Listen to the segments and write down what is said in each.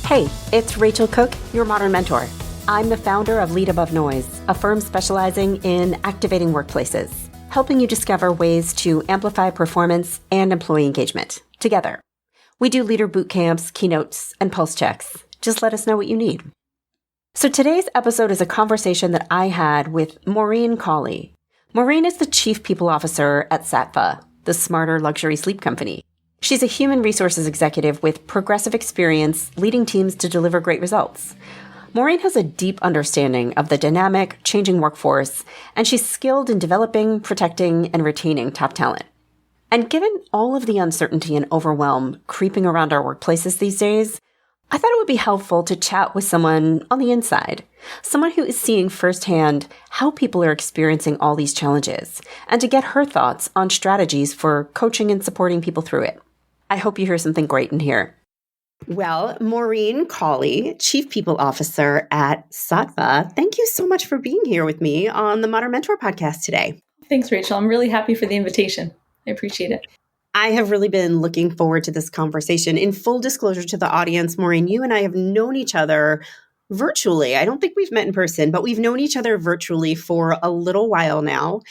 Hey, it's Rachel Cooke, your modern mentor. I'm the founder of Lead Above Noise, a firm specializing in activating workplaces, helping you discover ways to amplify performance and employee engagement together. We do leader boot camps, keynotes, and pulse checks. Just let us know what you need. So today's episode is a conversation that I had with Maureen Cawley. Maureen is the Chief People Officer at Saatva, the smarter luxury sleep company. She's a human resources executive with progressive experience leading teams to deliver great results. Maureen has a deep understanding of the dynamic, changing workforce, and she's skilled in developing, protecting, and retaining top talent. And given all of the uncertainty and overwhelm creeping around our workplaces these days, I thought it would be helpful to chat with someone on the inside, someone who is seeing firsthand how people are experiencing all these challenges, and to get her thoughts on strategies for coaching and supporting people through it. I hope you hear something great in here. Well, Maureen Cawley, Chief People Officer at Saatva, thank you so much for being here with me on the Modern Mentor podcast today. Thanks, Rachel. I'm really happy for the invitation. I appreciate it. I have really been looking forward to this conversation. In full disclosure to the audience, Maureen, you and I have known each other virtually. I don't think we've met in person, but we've known each other virtually for a little while now.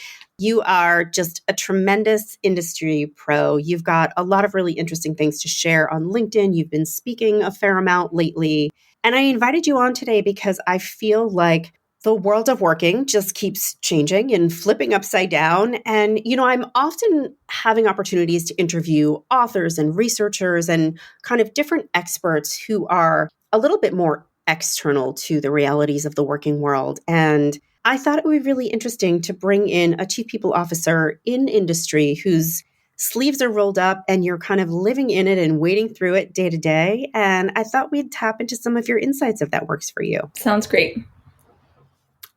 You are just a tremendous industry pro. You've got a lot of really interesting things to share on LinkedIn. You've been speaking a fair amount lately. And I invited you on today because I feel like the world of working just keeps changing and flipping upside down. And, I'm often having opportunities to interview authors and researchers and kind of different experts who are a little bit more external to the realities of the working world. And I thought it would be really interesting to bring in a chief people officer in industry whose sleeves are rolled up and you're kind of living in it and wading through it day to day. And I thought we'd tap into some of your insights if that works for you. Sounds great.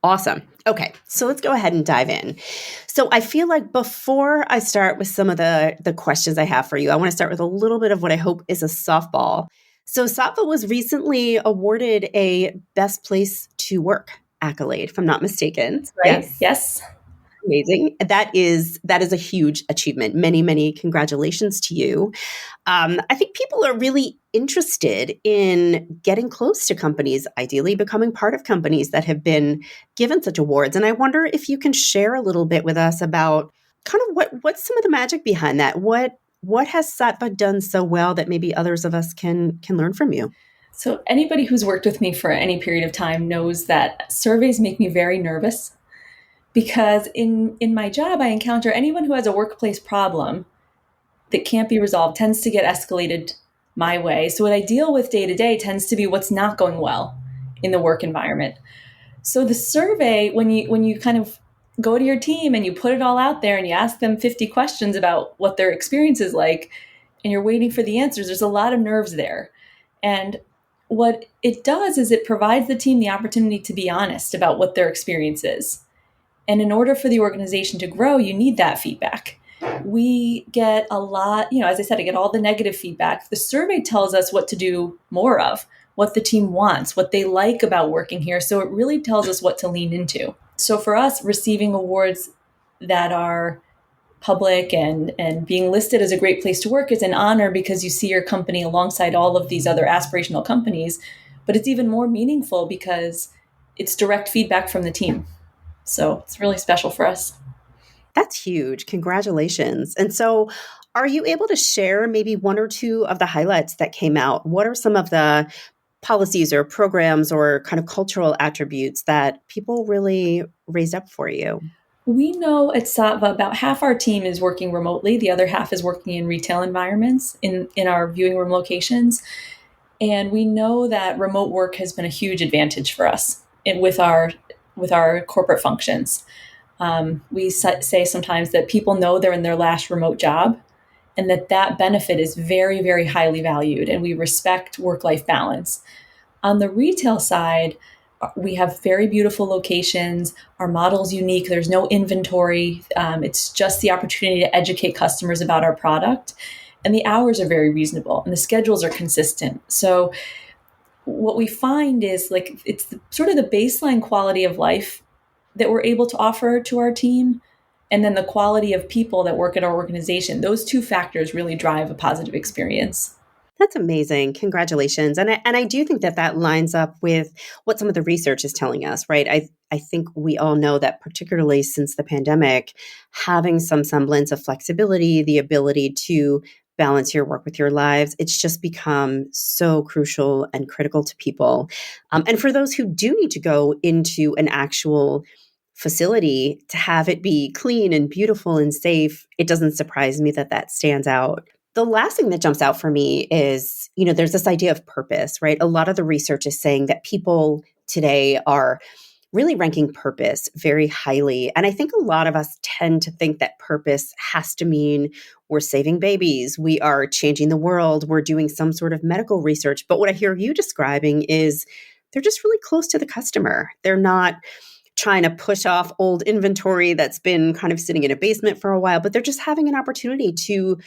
Awesome. Okay, so let's go ahead and dive in. So I feel like before I start with some of the questions I have for you, I want to start with a little bit of what I hope is a softball. So Saatva was recently awarded a Best Place to Work accolade, if I'm not mistaken. Right. Yes. Amazing. That is a huge achievement. Many, many congratulations to you. I think people are really interested in getting close to companies, ideally becoming part of companies that have been given such awards. And I wonder if you can share a little bit with us about kind of what's some of the magic behind that. What has Saatva done so well that maybe others of us can learn from you? So anybody who's worked with me for any period of time knows that surveys make me very nervous because in my job, I encounter anyone who has a workplace problem that can't be resolved tends to get escalated my way. So what I deal with day to day tends to be what's not going well in the work environment. So the survey, when you kind of go to your team and you put it all out there and you ask them 50 questions about what their experience is like, and you're waiting for the answers, there's a lot of nerves there. And what it does is it provides the team the opportunity to be honest about what their experience is. And in order for the organization to grow, you need that feedback. We get a lot, as I said, I get all the negative feedback. The survey tells us what to do more of, what the team wants, what they like about working here. So it really tells us what to lean into. So for us, receiving awards that are public and being listed as a great place to work is an honor because you see your company alongside all of these other aspirational companies, but it's even more meaningful because it's direct feedback from the team. So it's really special for us. That's huge. Congratulations. And so are you able to share maybe one or two of the highlights that came out? What are some of the policies or programs or kind of cultural attributes that people really raised up for you? We know at Saatva about half our team is working remotely. The other half is working in retail environments in our viewing room locations. And we know that remote work has been a huge advantage for us with our corporate functions. We say sometimes that people know they're in their last remote job and that benefit is very, very highly valued. And we respect work-life balance. On the retail side, we have very beautiful locations. Our model's unique. There's no inventory. It's just the opportunity to educate customers about our product. And the hours are very reasonable and the schedules are consistent. So what we find is it's sort of the baseline quality of life that we're able to offer to our team. And then the quality of people that work at our organization. Those two factors really drive a positive experience. That's amazing. Congratulations. And I do think that that lines up with what some of the research is telling us, right? I think we all know that particularly since the pandemic, having some semblance of flexibility, the ability to balance your work with your lives, it's just become so crucial and critical to people. And for those who do need to go into an actual facility to have it be clean and beautiful and safe, it doesn't surprise me that that stands out. The last thing that jumps out for me is, there's this idea of purpose, right? A lot of the research is saying that people today are really ranking purpose very highly. And I think a lot of us tend to think that purpose has to mean we're saving babies, we are changing the world, we're doing some sort of medical research. But what I hear you describing is they're just really close to the customer. They're not trying to push off old inventory that's been kind of sitting in a basement for a while, but they're just having an opportunity to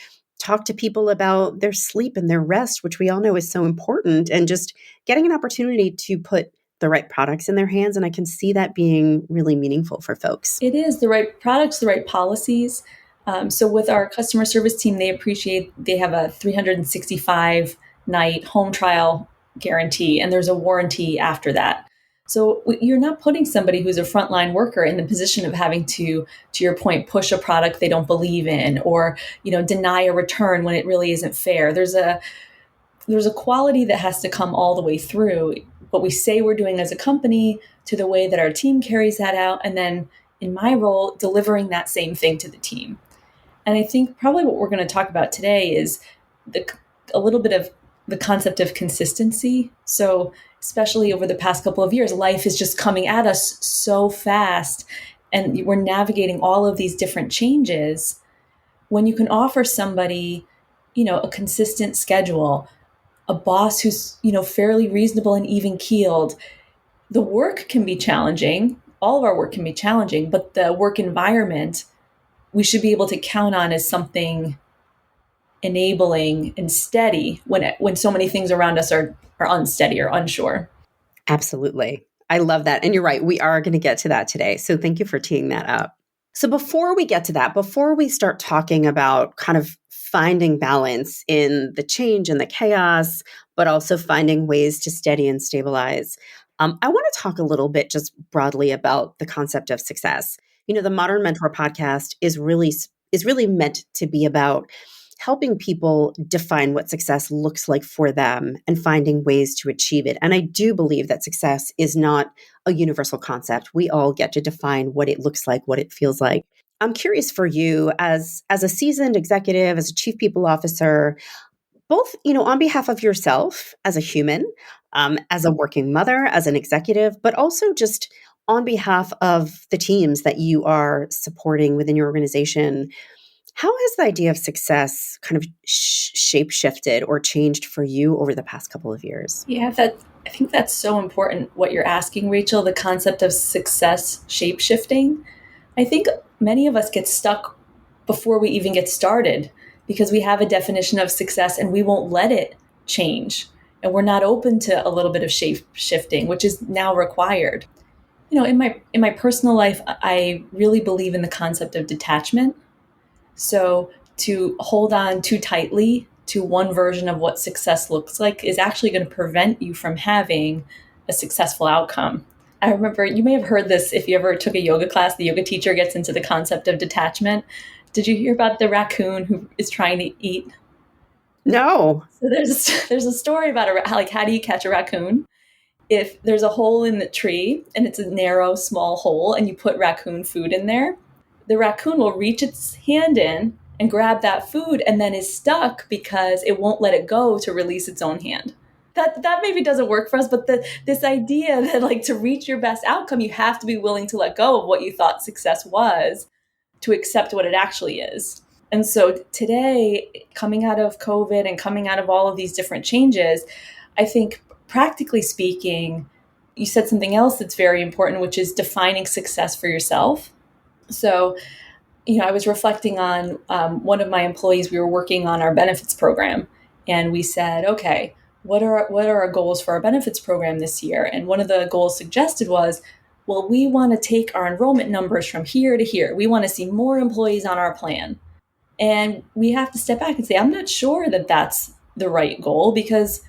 talk to people about their sleep and their rest, which we all know is so important, and just getting an opportunity to put the right products in their hands. And I can see that being really meaningful for folks. It is the right products, the right policies. So with our customer service team, they have a 365 night home trial guarantee, and there's a warranty after that. So you're not putting somebody who's a frontline worker in the position of having to your point, push a product they don't believe in, or deny a return when it really isn't fair. There's a quality that has to come all the way through what we say we're doing as a company to the way that our team carries that out, and then in my role, delivering that same thing to the team. And I think probably what we're going to talk about today is a little bit of the concept of consistency. So especially over the past couple of years, life is just coming at us so fast, and we're navigating all of these different changes. When you can offer somebody, a consistent schedule, a boss who's, fairly reasonable and even keeled, the work can be challenging. All of our work can be challenging, but the work environment we should be able to count on as something enabling and steady when so many things around us are unsteady or unsure. Absolutely. I love that. And you're right. We are going to get to that today. So thank you for teeing that up. So before we get to that, before we start talking about kind of finding balance in the change and the chaos, but also finding ways to steady and stabilize, I want to talk a little bit just broadly about the concept of success. The Modern Mentor podcast is really meant to be about helping people define what success looks like for them and finding ways to achieve it. And I do believe that success is not a universal concept. We all get to define what it looks like, what it feels like. I'm curious for you as a seasoned executive, as a chief people officer, both, on behalf of yourself as a human, as a working mother, as an executive, but also just on behalf of the teams that you are supporting within your organization. How has the idea of success kind of shape-shifted or changed for you over the past couple of years? Yeah, I think that's so important, what you're asking, Rachel, the concept of success shape-shifting. I think many of us get stuck before we even get started because we have a definition of success and we won't let it change. And we're not open to a little bit of shape-shifting, which is now required. In my personal life, I really believe in the concept of detachment. So to hold on too tightly to one version of what success looks like is actually going to prevent you from having a successful outcome. I remember, you may have heard this if you ever took a yoga class, the yoga teacher gets into the concept of detachment. Did you hear about the raccoon who is trying to eat? No. So there's a story about how do you catch a raccoon? If there's a hole in the tree and it's a narrow, small hole and you put raccoon food in there, the raccoon will reach its hand in and grab that food and then is stuck because it won't let it go to release its own hand. That maybe doesn't work for us, but this idea that to reach your best outcome, you have to be willing to let go of what you thought success was to accept what it actually is. And so today, coming out of COVID and coming out of all of these different changes, I think practically speaking, you said something else that's very important, which is defining success for yourself. So, I was reflecting on one of my employees. We were working on our benefits program, and we said, okay, what are our goals for our benefits program this year? And one of the goals suggested was, well, we want to take our enrollment numbers from here to here. We want to see more employees on our plan. And we have to step back and say, I'm not sure that that's the right goal, because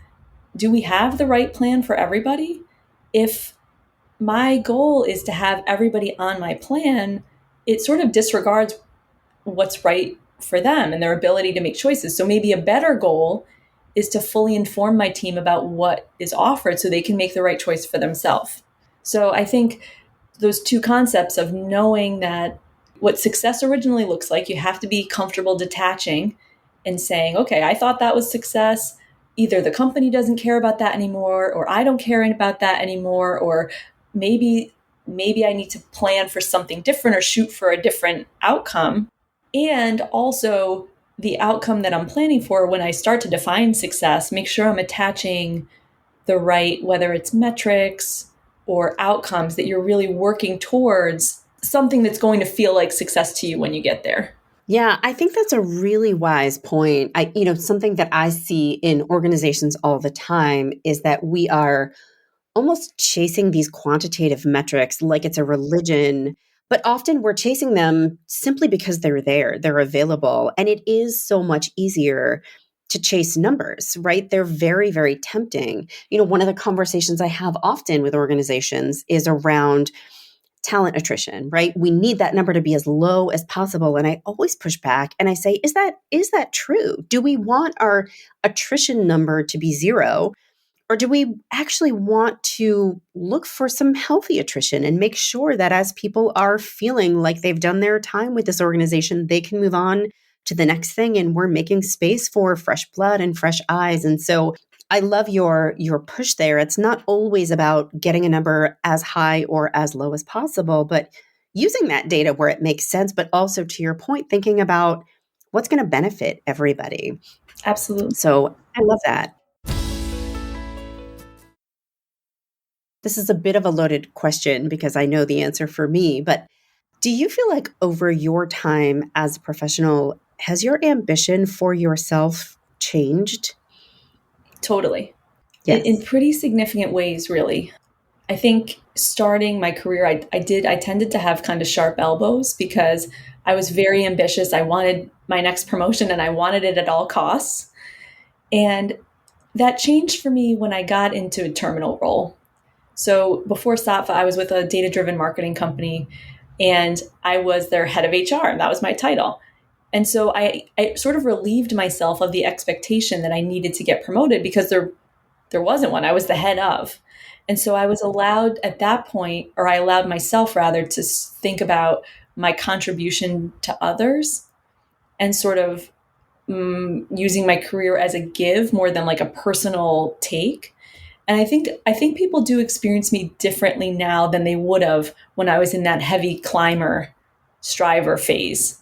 do we have the right plan for everybody? If my goal is to have everybody on my plan, it sort of disregards what's right for them and their ability to make choices. So maybe a better goal is to fully inform my team about what is offered so they can make the right choice for themselves. So I think those two concepts of knowing that what success originally looks like, you have to be comfortable detaching and saying, okay, I thought that was success. Either the company doesn't care about that anymore, or I don't care about that anymore, or maybe I need to plan for something different or shoot for a different outcome. And also the outcome that I'm planning for, when I start to define success, make sure I'm attaching the right, whether it's metrics or outcomes, that you're really working towards something that's going to feel like success to you when you get there. Yeah, I think that's a really wise point. Something that I see in organizations all the time is that we are almost chasing these quantitative metrics like it's a religion, but often we're chasing them simply because they're there, they're available. And it is so much easier to chase numbers, right? They're very, very tempting. One of the conversations I have often with organizations is around talent attrition, right? We need that number to be as low as possible. And I always push back and I say, is that true? Do we want our attrition number to be zero? Or do we actually want to look for some healthy attrition and make sure that as people are feeling like they've done their time with this organization, they can move on to the next thing, and we're making space for fresh blood and fresh eyes? And so I love your push there. It's not always about getting a number as high or as low as possible, but using that data where it makes sense, but also, to your point, thinking about what's going to benefit everybody. Absolutely. So I love that. This is a bit of a loaded question because I know the answer for me, but do you feel like over your time as a professional, has your ambition for yourself changed? Totally. Yes. In pretty significant ways, really. I think starting my career, I tended to have kind of sharp elbows because I was very ambitious. I wanted my next promotion and I wanted it at all costs. And that changed for me when I got into a terminal role. So before Saatva, I was with a data-driven marketing company and I was their head of HR, and that was my title. And so I sort of relieved myself of the expectation that I needed to get promoted because there wasn't one. I was the head of. And so I was allowed at that point, or I allowed myself rather, to think about my contribution to others and sort of using my career as a give more than like a personal take. And I think people do experience me differently now than they would have when I was in that heavy climber, striver phase.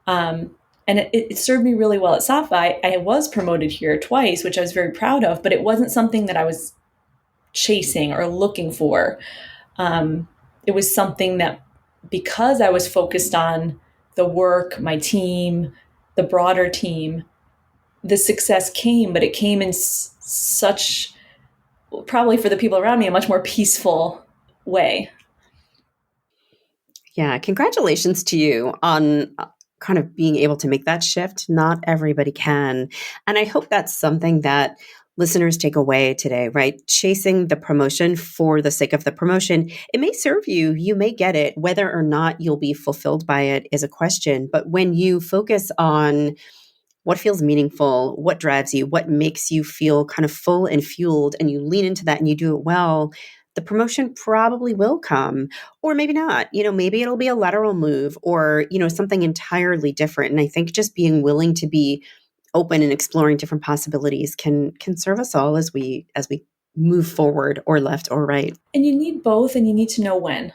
And it served me really well at Saatva. I was promoted here twice, which I was very proud of, but it wasn't something that I was chasing or looking for. It was something that, because I was focused on the work, my team, the broader team, the success came, but it came in such, probably for the people around me, a much more peaceful way. Yeah, congratulations to you on kind of being able to make that shift. Not everybody can. And I hope that's something that listeners take away today, right? Chasing the promotion for the sake of the promotion. It may serve you, you may get it. Whether or not you'll be fulfilled by it is a question. But when you focus on what feels meaningful, what drives you, what makes you feel kind of full and fueled, and you lean into that and you do it well, the promotion probably will come, or maybe not. Maybe it'll be a lateral move or, something entirely different. And I think just being willing to be open and exploring different possibilities can serve us all as we move forward, or left or right. And you need both, and you need to know when.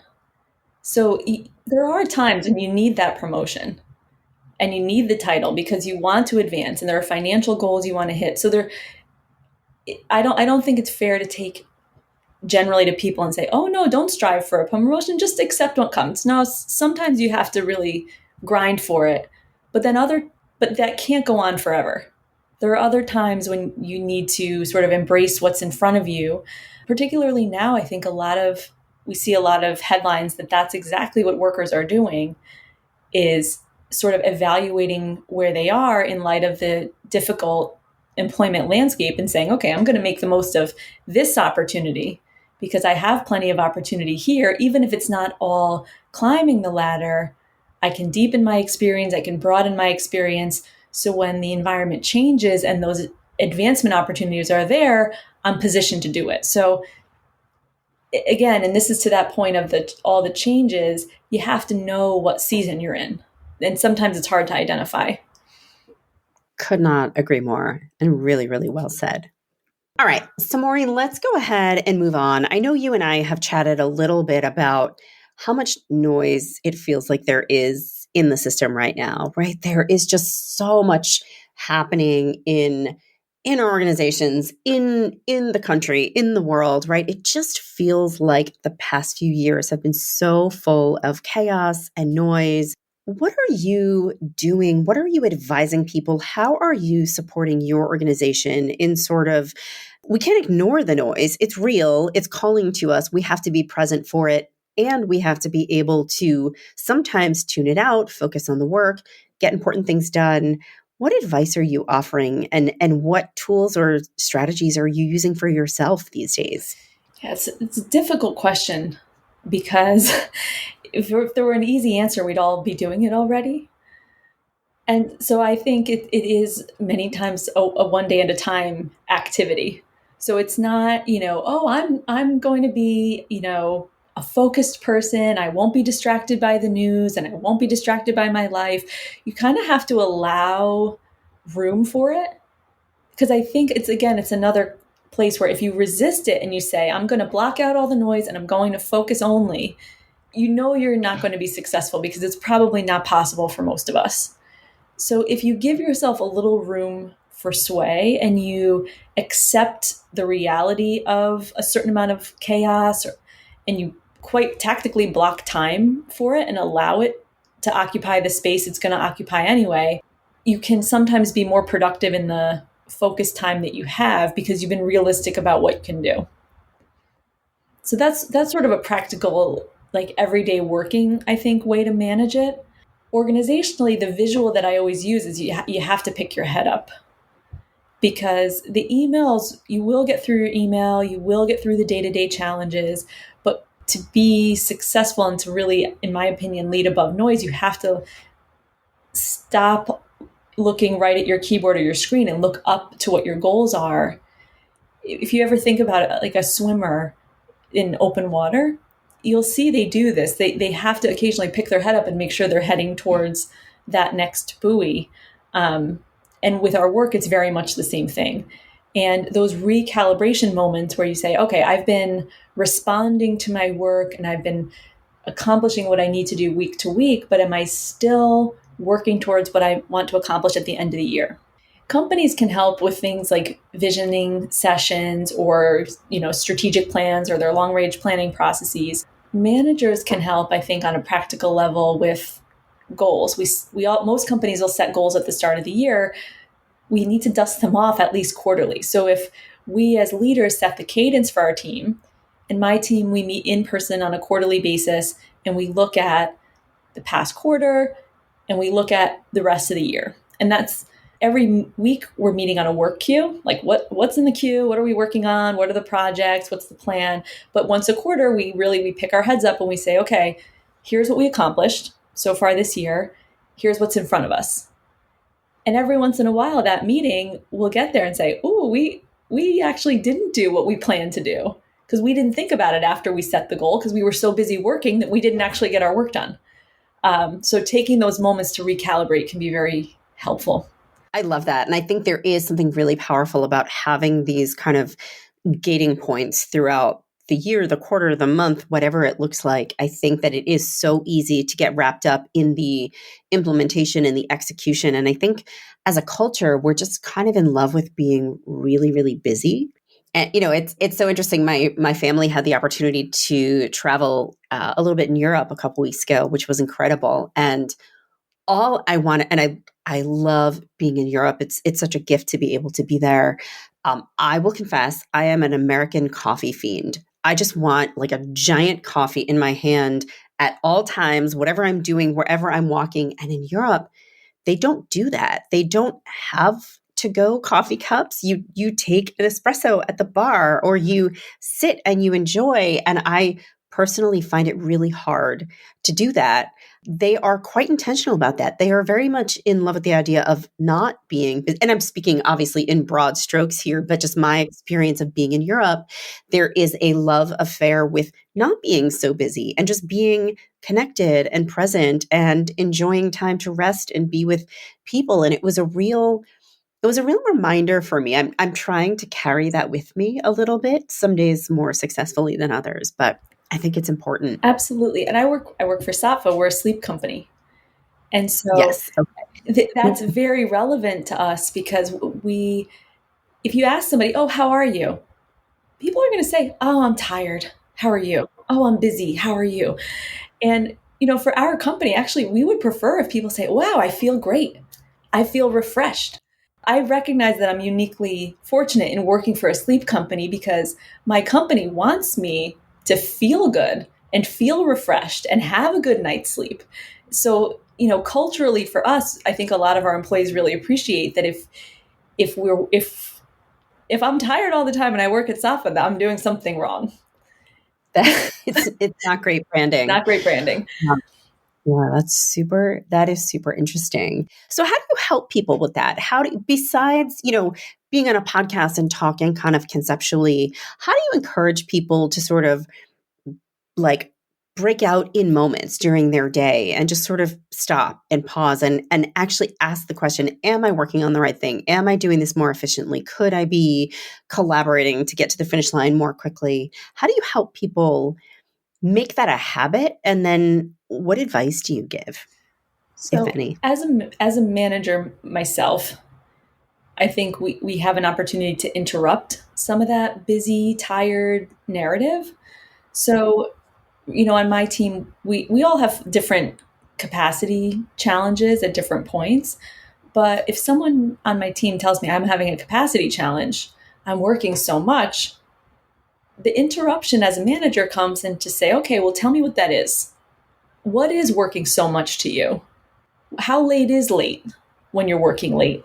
So there are times when you need that promotion and you need the title because you want to advance and there are financial goals you want to hit. So I don't think it's fair to take generally to people and say, oh no, don't strive for a promotion, just accept what comes. No, sometimes you have to really grind for it, but that can't go on forever. There are other times when you need to sort of embrace what's in front of you. Particularly now, I think we see a lot of headlines that's exactly what workers are doing, is sort of evaluating where they are in light of the difficult employment landscape and saying, okay, I'm going to make the most of this opportunity because I have plenty of opportunity here. Even if it's not all climbing the ladder, I can deepen my experience, I can broaden my experience. So when the environment changes and those advancement opportunities are there, I'm positioned to do it. So again, and this is to that point of all the changes, you have to know what season you're in. And sometimes it's hard to identify. Could not agree more, and really, really well said. All right. So Maureen, let's go ahead and move on. I know you and I have chatted a little bit about how much noise it feels like there is in the system right now, right? There is just so much happening in our organizations, in the country, in the world, right? It just feels like the past few years have been so full of chaos and noise. What are you doing? What are you advising people? How are you supporting your organization in sort of, we can't ignore the noise. It's real. It's calling to us. We have to be present for it. And we have to be able to sometimes tune it out, focus on the work, get important things done. What advice are you offering, and what tools or strategies are you using for yourself these days? Yeah, it's a difficult question because if there were an easy answer, we'd all be doing it already. And so I think it is many times a one day at a time activity. So it's not, oh, I'm going to be, a focused person. I won't be distracted by the news and I won't be distracted by my life. You kind of have to allow room for it. Because I think it's another place where if you resist it and you say, I'm going to block out all the noise and I'm going to focus only, you're not going to be successful because it's probably not possible for most of us. So if you give yourself a little room for sway and you accept the reality of a certain amount of chaos, and you quite tactically block time for it and allow it to occupy the space it's going to occupy anyway, you can sometimes be more productive in the focused time that you have because you've been realistic about what you can do. So that's sort of a practical, like everyday working, I think, way to manage it. Organizationally, the visual that I always use is you have to pick your head up, because the emails, you will get through your email, you will get through the day-to-day challenges, but to be successful and to really, in my opinion, lead above noise, you have to stop looking right at your keyboard or your screen and look up to what your goals are. If you ever think about it like a swimmer in open water, you'll see they do this. They have to occasionally pick their head up and make sure they're heading towards that next buoy. And with our work, it's very much the same thing. And those recalibration moments where you say, okay, I've been responding to my work and I've been accomplishing what I need to do week to week, but am I still working towards what I want to accomplish at the end of the year? Companies can help with things like visioning sessions or, strategic plans or their long-range planning processes. Managers can help, I think, on a practical level with goals. Most companies will set goals at the start of the year. We need to dust them off at least quarterly. So if we as leaders set the cadence for our team, in my team, we meet in person on a quarterly basis and we look at the past quarter and we look at the rest of the year. And that's every week we're meeting on a work queue, like what's in the queue, what are we working on, what are the projects, what's the plan. But once a quarter, we pick our heads up and we say, okay, here's what we accomplished so far this year. Here's what's in front of us. And every once in a while, that meeting will get there and say, oh, we actually didn't do what we planned to do because we didn't think about it after we set the goal because we were so busy working that we didn't actually get our work done. So taking those moments to recalibrate can be very helpful. I love that. And I think there is something really powerful about having these kind of gating points throughout the year, the quarter, the month, whatever it looks like. I think that it is so easy to get wrapped up in the implementation and the execution. And I think as a culture, we're just kind of in love with being really, really busy. And, it's so interesting. My family had the opportunity to travel a little bit in Europe a couple weeks ago, which was incredible. And all I want, and I love being in Europe. It's such a gift to be able to be there. I will confess, I am an American coffee fiend. I just want like a giant coffee in my hand at all times, whatever I'm doing, wherever I'm walking. And in Europe, they don't do that. They don't have to-go coffee cups, you take an espresso at the bar, or you sit and you enjoy. And I personally find it really hard to do that. They are quite intentional about that. They are very much in love with the idea of not being, and I'm speaking obviously in broad strokes here, but just my experience of being in Europe, there is a love affair with not being so busy and just being connected and present and enjoying time to rest and be with people. And it was a real reminder for me. I'm trying to carry that with me a little bit, some days more successfully than others, but I think it's important. Absolutely. And I work for Saatva. We're a sleep company. And so Yes. Okay. that's very relevant to us because if you ask somebody, oh, how are you? People are going to say, oh, I'm tired. How are you? Oh, I'm busy. How are you? And, for our company, actually, we would prefer if people say, wow, I feel great. I feel refreshed. I recognize that I'm uniquely fortunate in working for a sleep company because my company wants me to feel good and feel refreshed and have a good night's sleep. So, culturally for us, I think a lot of our employees really appreciate that if I'm tired all the time and I work at Safa, that I'm doing something wrong. It's not great branding. Not great branding. Yeah, that is super interesting. So how do you help people with that? Besides, being on a podcast and talking kind of conceptually, how do you encourage people to sort of like break out in moments during their day and just sort of stop and pause and actually ask the question, am I working on the right thing? Am I doing this more efficiently? Could I be collaborating to get to the finish line more quickly? How do you help people make that a habit? And then what advice do you give, if So any? as a manager myself, I think we have an opportunity to interrupt some of that busy, tired narrative. So, on my team, we all have different capacity challenges at different points. But if someone on my team tells me I'm having a capacity challenge, I'm working so much, the interruption as a manager comes in to say, okay, well, tell me what that is. What is working so much to you? How late is late when you're working late?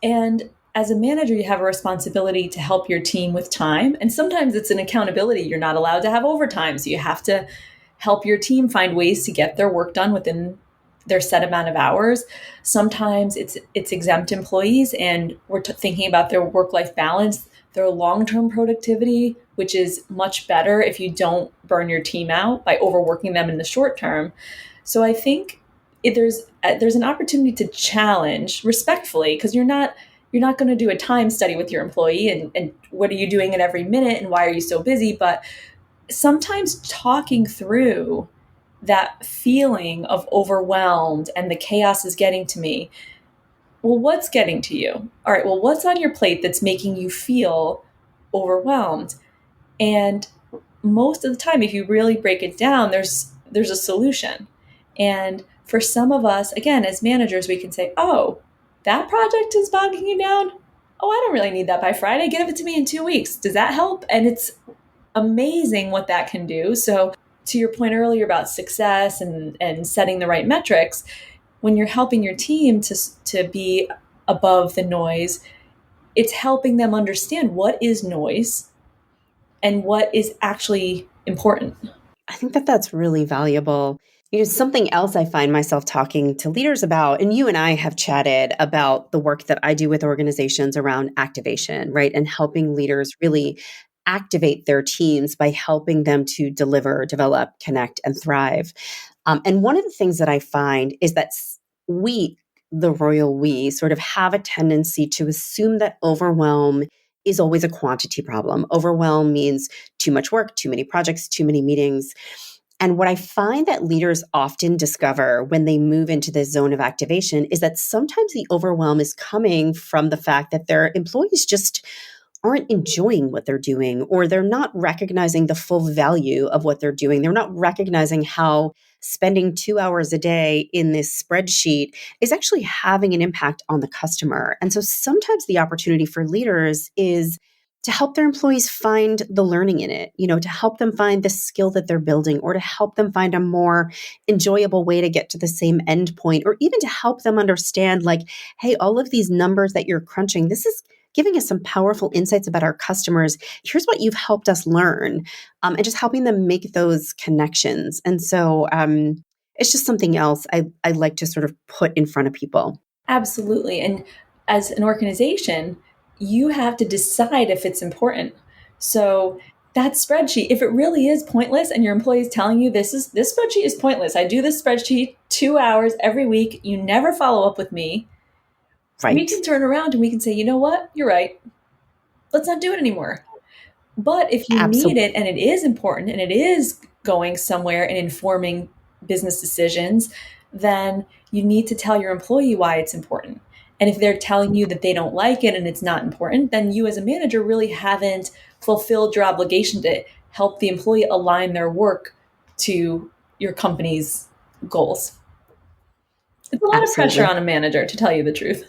And as a manager, you have a responsibility to help your team with time. And sometimes it's an accountability. You're not allowed to have overtime. So you have to help your team find ways to get their work done within their set amount of hours. Sometimes it's exempt employees, and we're thinking about their work-life balance, their long-term productivity, which is much better if you don't burn your team out by overworking them in the short term. So I think there's an opportunity to challenge respectfully, because you're not going to do a time study with your employee and what are you doing at every minute and why are you so busy, but sometimes talking through that feeling of overwhelmed and the chaos is getting to me. Well, what's getting to you? All right, well, what's on your plate that's making you feel overwhelmed? And most of the time, if you really break it down, there's a solution. And for some of us, again, as managers, we can say, oh, that project is bogging you down. Oh, I don't really need that by Friday. Give it to me in 2 weeks. Does that help? And it's amazing what that can do. So to your point earlier about success and setting the right metrics, when you're helping your team to be above the noise, it's helping them understand what is noise and what is actually important. I think that that's really valuable. Something else I find myself talking to leaders about, and you and I have chatted about the work that I do with organizations around activation, right? And helping leaders really activate their teams by helping them to deliver, develop, connect, and thrive. And one of the things that I find is that we, the royal we, sort of have a tendency to assume that overwhelm is always a quantity problem. Overwhelm means too much work, too many projects, too many meetings. And what I find that leaders often discover when they move into this zone of activation is that sometimes the overwhelm is coming from the fact that their employees just aren't enjoying what they're doing, or they're not recognizing the full value of what they're doing. They're not recognizing how spending 2 hours a day in this spreadsheet is actually having an impact on the customer. And so sometimes the opportunity for leaders is to help their employees find the learning in it, to help them find the skill that they're building, or to help them find a more enjoyable way to get to the same end point, or even to help them understand like, hey, all of these numbers that you're crunching, this is giving us some powerful insights about our customers. Here's what you've helped us learn, and just helping them make those connections. And so it's just something else I like to sort of put in front of people. Absolutely. And as an organization, you have to decide if it's important. So that spreadsheet, if it really is pointless and your employee is telling you this spreadsheet is pointless. I do this spreadsheet 2 hours every week. You never follow up with me. Right. We can turn around and we can say, you know what? You're right. Let's not do it anymore. But if you need it and it is important and it is going somewhere and informing business decisions, then you need to tell your employee why it's important. And if they're telling you that they don't like it and it's not important, then you as a manager really haven't fulfilled your obligation to help the employee align their work to your company's goals. It's a lot of pressure on a manager, to tell you the truth.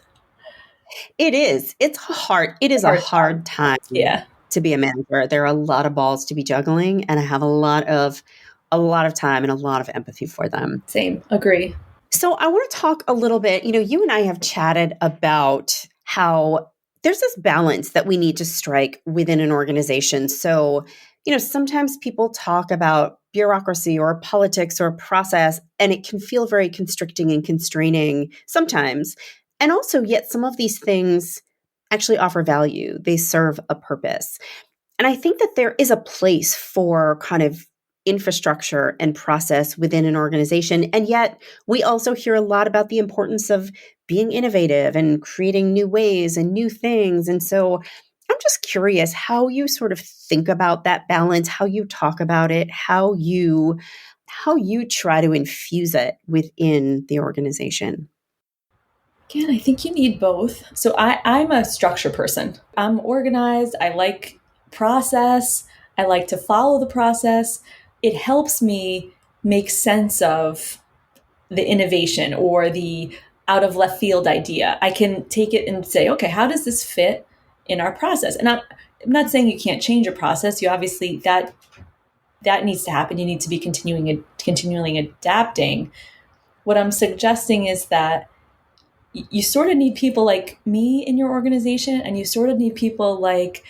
It is. It's hard. It is a hard time. Yeah. To be a manager. There are a lot of balls to be juggling, and I have a lot of time and a lot of empathy for them. Same. Agree. So I want to talk a little bit, you and I have chatted about how there's this balance that we need to strike within an organization. So, sometimes people talk about bureaucracy or politics or process, and it can feel very constricting and constraining sometimes. And also, yet some of these things actually offer value. They serve a purpose. And I think that there is a place for kind of infrastructure and process within an organization. And yet we also hear a lot about the importance of being innovative and creating new ways and new things. And so I'm just curious how you sort of think about that balance, how you talk about it, how you try to infuse it within the organization. Again, I think you need both. So I'm a structure person. I'm organized. I like process. I like to follow the process. It helps me make sense of the innovation or the out of left field idea. I can take it and say, okay, how does this fit in our process? And I'm not saying you can't change a process. You obviously, that needs to happen. You need to be continually adapting. What I'm suggesting is that you sort of need people like me in your organization, and you sort of need people like,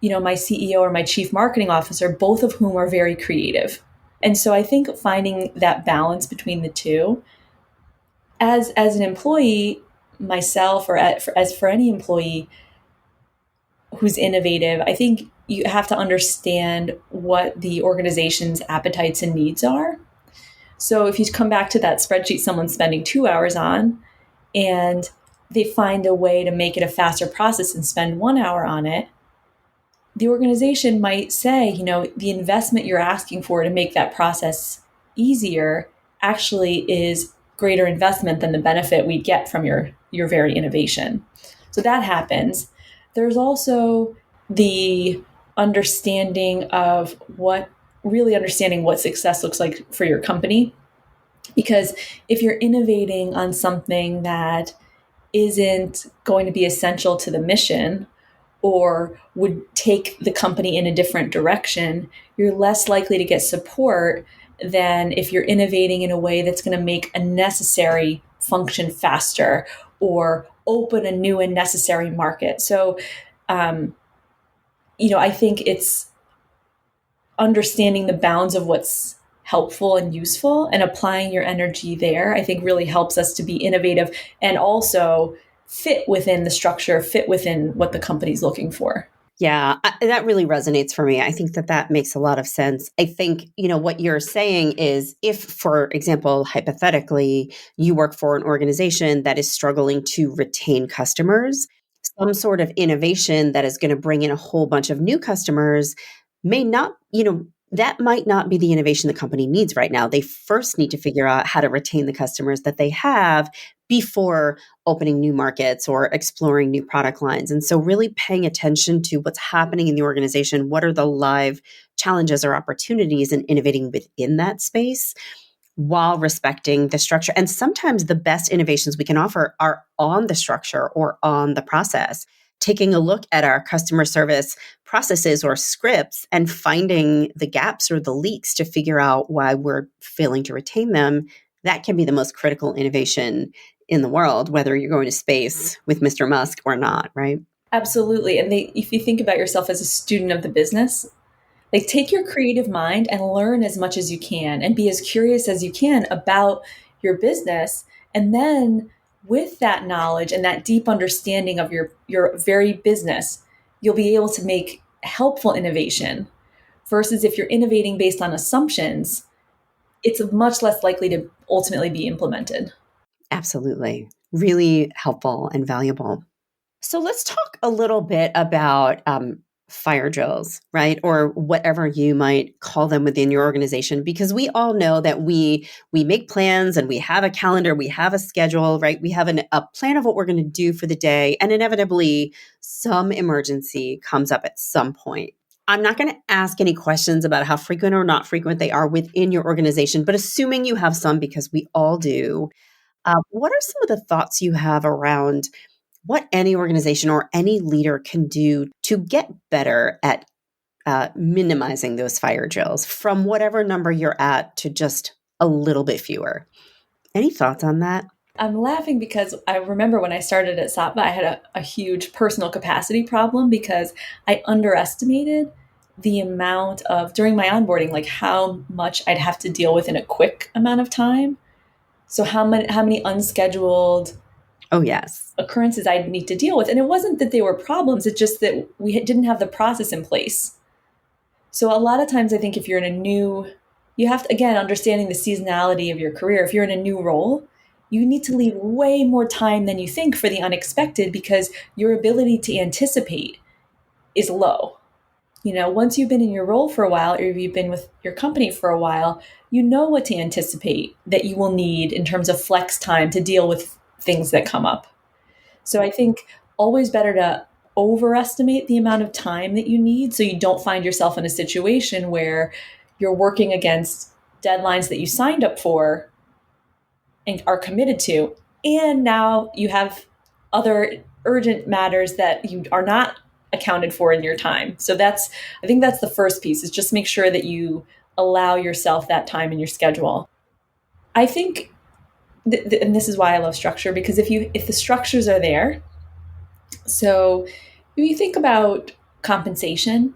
my CEO or my chief marketing officer, both of whom are very creative. And so I think finding that balance between the two, as an employee myself, or as for any employee who's innovative, I think you have to understand what the organization's appetites and needs are. So if you come back to that spreadsheet someone's spending 2 hours on, and they find a way to make it a faster process and spend 1 hour on it, the organization might say, the investment you're asking for to make that process easier actually is greater investment than the benefit we get from your very innovation. So that happens. There's also the understanding of understanding what success looks like for your company. Because if you're innovating on something that isn't going to be essential to the mission or would take the company in a different direction, you're less likely to get support than if you're innovating in a way that's going to make a necessary function faster or open a new and necessary market. So, I think it's understanding the bounds of what's helpful and useful and applying your energy there, I think really helps us to be innovative and also fit within the structure, fit within what the company's looking for. Yeah, that really resonates for me. I think that makes a lot of sense. I think, what you're saying is if, for example, hypothetically, you work for an organization that is struggling to retain customers, some sort of innovation that is going to bring in a whole bunch of new customers may not, that might not be the innovation the company needs right now. They first need to figure out how to retain the customers that they have before opening new markets or exploring new product lines. And so really paying attention to what's happening in the organization, what are the live challenges or opportunities, and innovating within that space while respecting the structure. And sometimes the best innovations we can offer are on the structure or on the process taking a look at our customer service processes or scripts and finding the gaps or the leaks to figure out why we're failing to retain them, that can be the most critical innovation in the world, whether you're going to space with Mr. Musk or not, right? Absolutely. And if you think about yourself as a student of the business, like take your creative mind and learn as much as you can and be as curious as you can about your business. And then with that knowledge and that deep understanding of your very business, you'll be able to make helpful innovation versus if you're innovating based on assumptions, it's much less likely to ultimately be implemented. Absolutely. Really helpful and valuable. So let's talk a little bit about fire drills, right? Or whatever you might call them within your organization, because we all know that we make plans and we have a calendar, we have a schedule, right? We have a plan of what we're going to do for the day, and inevitably some emergency comes up at some point. I'm not going to ask any questions about how frequent or not frequent they are within your organization, but assuming you have some, because we all do, what are some of the thoughts you have around what any organization or any leader can do to get better at minimizing those fire drills from whatever number you're at to just a little bit fewer? Any thoughts on that? I'm laughing because I remember when I started at Saatva, I had a huge personal capacity problem because I underestimated the amount of, during my onboarding, like how much I'd have to deal with in a quick amount of time. So how many unscheduled Oh, yes. occurrences I'd need to deal with. And it wasn't that they were problems, it's just that we didn't have the process in place. So a lot of times I think if you're in a new, you have to, again, understanding the seasonality of your career, if you're in a new role, you need to leave way more time than you think for the unexpected because your ability to anticipate is low. You know, once you've been in your role for a while or you've been with your company for a while, you know what to anticipate that you will need in terms of flex time to deal with things that come up. So I think always better to overestimate the amount of time that you need so you don't find yourself in a situation where you're working against deadlines that you signed up for and are committed to. And now you have other urgent matters that you are not accounted for in your time. So I think that's the first piece is just make sure that you allow yourself that time in your schedule. I think, and this is why I love structure, because if the structures are there, so if you think about compensation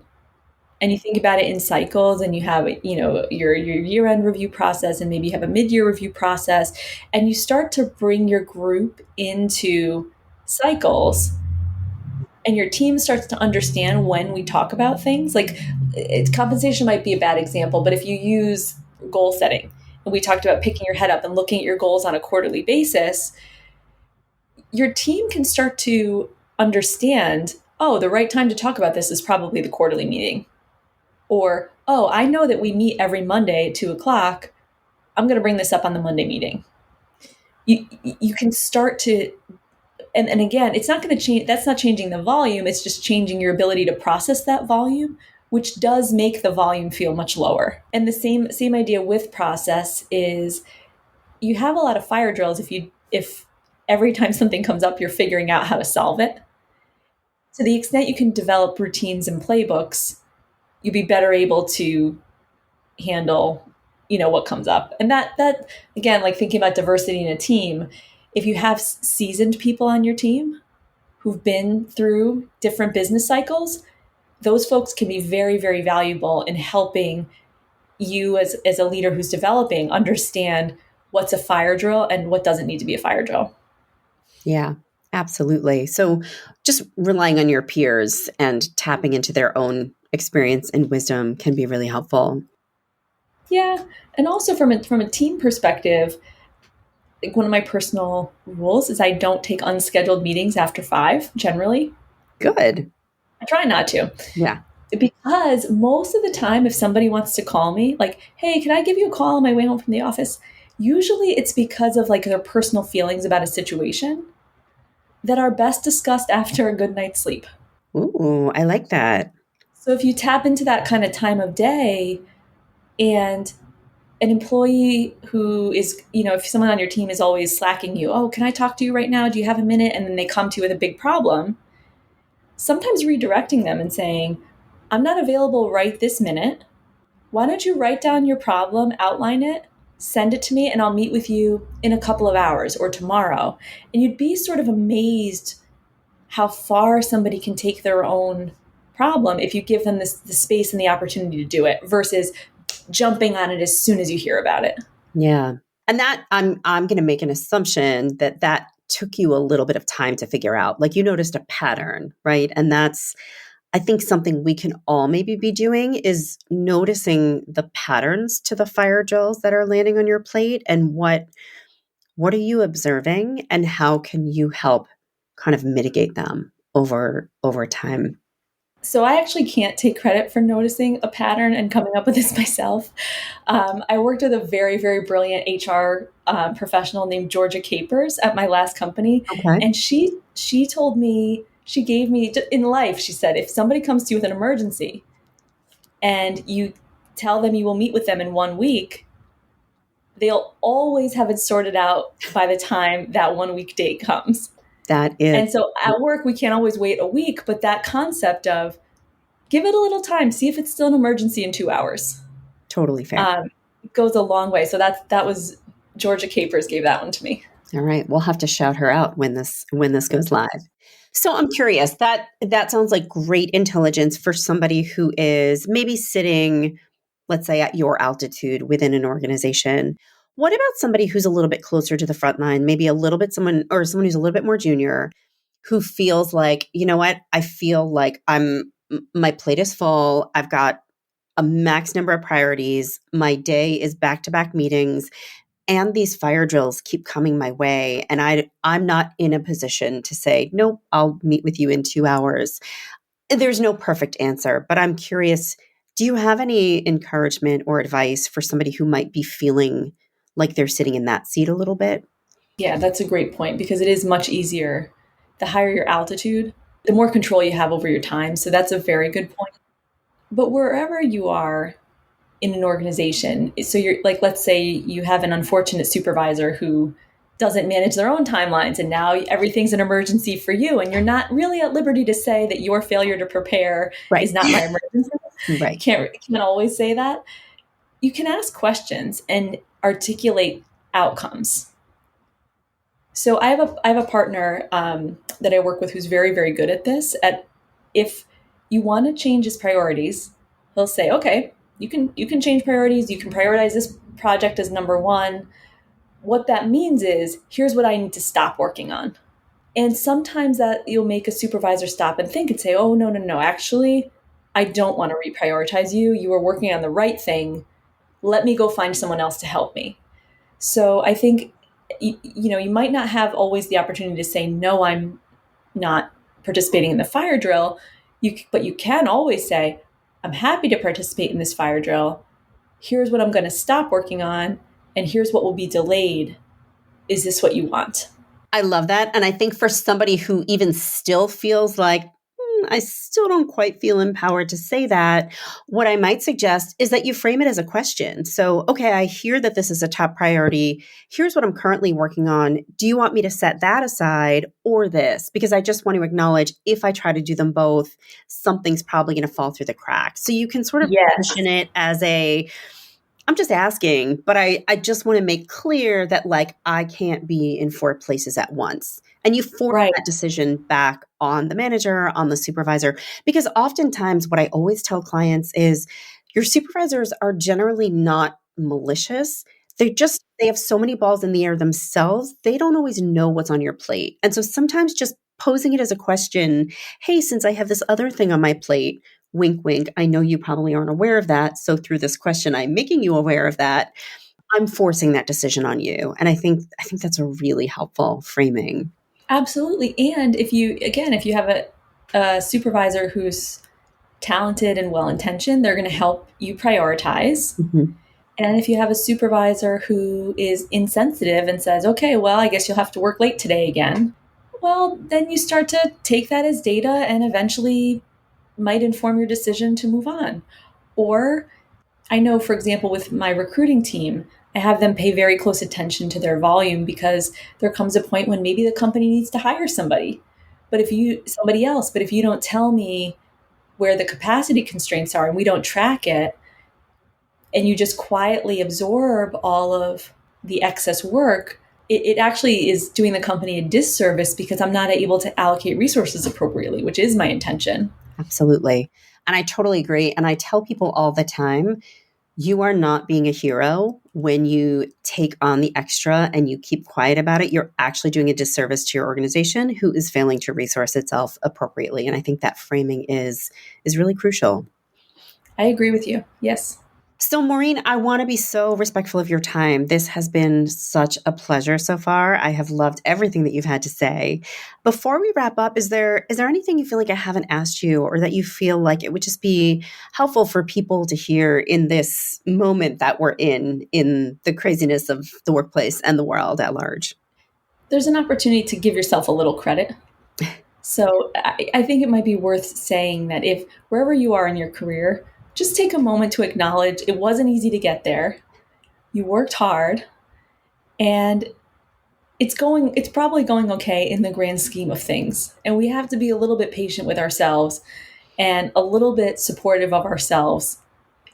and you think about it in cycles and you have, your year-end review process and maybe you have a mid-year review process and you start to bring your group into cycles and your team starts to understand when we talk about things, like compensation might be a bad example, but if you use goal setting and we talked about picking your head up and looking at your goals on a quarterly basis, your team can start to understand, oh, the right time to talk about this is probably the quarterly meeting. Or, oh, I know that we meet every Monday at 2:00. I'm going to bring this up on the Monday meeting. You can start to, and again, it's not going to change. That's not changing the volume. It's just changing your ability to process that volume, which does make the volume feel much lower. And the same idea with process is you have a lot of fire drills if every time something comes up, you're figuring out how to solve it. To the extent you can develop routines and playbooks, you'll be better able to handle, what comes up. And that again, like thinking about diversity in a team, if you have seasoned people on your team who've been through different business cycles, those folks can be very, very valuable in helping you as a leader who's developing understand what's a fire drill and what doesn't need to be a fire drill. Yeah, absolutely. So just relying on your peers and tapping into their own experience and wisdom can be really helpful. Yeah. And also from a team perspective, like one of my personal rules is I don't take unscheduled meetings after 5, generally. Good. I try not to. Yeah. Because most of the time, if somebody wants to call me, like, hey, can I give you a call on my way home from the office? Usually it's because of like their personal feelings about a situation that are best discussed after a good night's sleep. Ooh, I like that. So if you tap into that kind of time of day and an employee who is, if someone on your team is always slacking you, oh, can I talk to you right now? Do you have a minute? And then they come to you with a big problem. sometimes redirecting them and saying, I'm not available right this minute. Why don't you write down your problem, outline it, send it to me, and I'll meet with you in a couple of hours or tomorrow. And you'd be sort of amazed how far somebody can take their own problem if you give them the space and the opportunity to do it versus jumping on it as soon as you hear about it. Yeah. And that I'm going to make an assumption that that took you a little bit of time to figure out. Like you noticed a pattern, right? And that's, I think, something we can all maybe be doing is noticing the patterns to the fire drills that are landing on your plate and what are you observing and how can you help kind of mitigate them over time. So I actually can't take credit for noticing a pattern and coming up with this myself. I worked with a very, very brilliant HR professional named Georgia Capers at my last company. Okay. And she told me, she gave me, in life, she said, if somebody comes to you with an emergency and you tell them you will meet with them in 1 week, they'll always have it sorted out by the time that 1 week date comes. That is. And so at work, we can't always wait a week, but that concept of give it a little time, see if it's still an emergency in 2 hours. Totally fair. Goes a long way. So that was Georgia Capers gave that one to me. All right. We'll have to shout her out when this goes live. So I'm curious, that sounds like great intelligence for somebody who is maybe sitting, let's say, at your altitude within an organization. What about somebody who's a little bit closer to the front line, maybe a little bit someone who's a little bit more junior, who feels like, you know what, I feel like my plate is full. I've got a max number of priorities. My day is back-to-back meetings. And these fire drills keep coming my way. And I'm not in a position to say, nope, I'll meet with you in 2 hours. There's no perfect answer, but I'm curious, do you have any encouragement or advice for somebody who might be feeling like they're sitting in that seat a little bit? Yeah, that's a great point because it is much easier. The higher your altitude, the more control you have over your time. So that's a very good point. But wherever you are in an organization, so you're like, let's say you have an unfortunate supervisor who doesn't manage their own timelines and now everything's an emergency for you and you're not really at liberty to say that your failure to prepare is not my emergency. Right. Can't always say that. You can ask questions and articulate outcomes. So I have a partner that I work with who's very, very good at this. If you want to change his priorities, he'll say, okay, you can change priorities. You can prioritize this project as number one. What that means is, here's what I need to stop working on. And sometimes that you'll make a supervisor stop and think and say, oh, no, actually, I don't want to reprioritize you. You were working on the right thing. Let me go find someone else to help me. So I think, you might not have always the opportunity to say, no, I'm not participating in the fire drill. But you can always say, I'm happy to participate in this fire drill. Here's what I'm going to stop working on, and here's what will be delayed. Is this what you want? I love that. And I think for somebody who even still feels like, I still don't quite feel empowered to say that, what I might suggest is that you frame it as a question. So, okay, I hear that this is a top priority. Here's what I'm currently working on. Do you want me to set that aside or this? Because I just want to acknowledge if I try to do them both, something's probably going to fall through the cracks. So you can sort of position it as I'm just asking, but I just want to make clear that like I can't be in 4 places at once. And you force that decision back on the manager, on the supervisor, because oftentimes what I always tell clients is your supervisors are generally not malicious. They have so many balls in the air themselves. They don't always know what's on your plate. And so sometimes just posing it as a question, hey, since I have this other thing on my plate, wink, wink, I know you probably aren't aware of that. So through this question, I'm making you aware of that. I'm forcing that decision on you. And I think that's a really helpful framing. Absolutely. And if you have a supervisor who's talented and well-intentioned, they're going to help you prioritize. Mm-hmm. And if you have a supervisor who is insensitive and says, okay, well, I guess you'll have to work late today again. Well, then you start to take that as data and eventually might inform your decision to move on. Or I know, for example, with my recruiting team, I have them pay very close attention to their volume because there comes a point when maybe the company needs to hire somebody But if you don't tell me where the capacity constraints are and we don't track it, and you just quietly absorb all of the excess work, it actually is doing the company a disservice because I'm not able to allocate resources appropriately, which is my intention. Absolutely. And I totally agree. And I tell people all the time, you are not being a hero when you take on the extra and you keep quiet about it. You're actually doing a disservice to your organization who is failing to resource itself appropriately. And I think that framing is really crucial. I agree with you. Yes. So, Maureen, I want to be so respectful of your time. This has been such a pleasure so far. I have loved everything that you've had to say. Before we wrap up, is there anything you feel like I haven't asked you, or that you feel like it would just be helpful for people to hear in this moment that we're in the craziness of the workplace and the world at large? There's an opportunity to give yourself a little credit. So I think it might be worth saying that if wherever you are in your career, just take a moment to acknowledge it wasn't easy to get there. You worked hard, and it's probably going okay in the grand scheme of things. And we have to be a little bit patient with ourselves and a little bit supportive of ourselves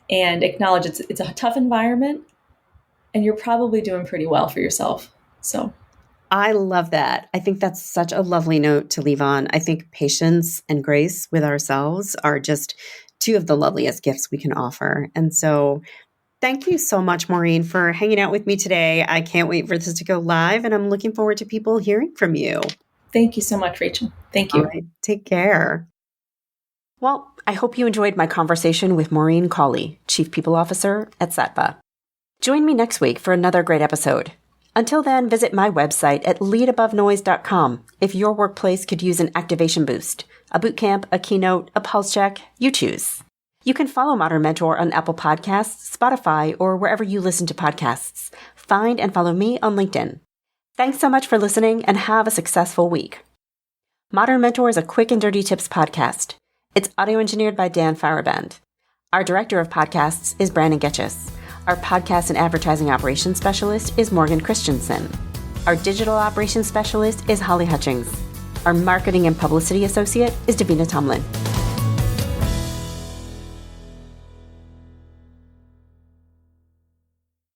and acknowledge it's a tough environment, and you're probably doing pretty well for yourself. So I love that. I think that's such a lovely note to leave on. I think patience and grace with ourselves are just two of the loveliest gifts we can offer. And so thank you so much, Maureen, for hanging out with me today. I can't wait for this to go live, and I'm looking forward to people hearing from you. Thank you so much, Rachel. Thank you. All right, take care. Well, I hope you enjoyed my conversation with Maureen Cawley, Chief People Officer at Saatva. Join me next week for another great episode. Until then, visit my website at leadabovenoise.com if your workplace could use an activation boost, a boot camp, a keynote, a pulse check, you choose. You can follow Modern Mentor on Apple Podcasts, Spotify, or wherever you listen to podcasts. Find and follow me on LinkedIn. Thanks so much for listening, and have a successful week. Modern Mentor is a quick and dirty tips podcast. It's audio engineered by Dan Faraband. Our director of podcasts is Brandon Getchis. Our podcast and advertising operations specialist is Morgan Christensen. Our digital operations specialist is Holly Hutchings. Our marketing and publicity associate is Davina Tomlin.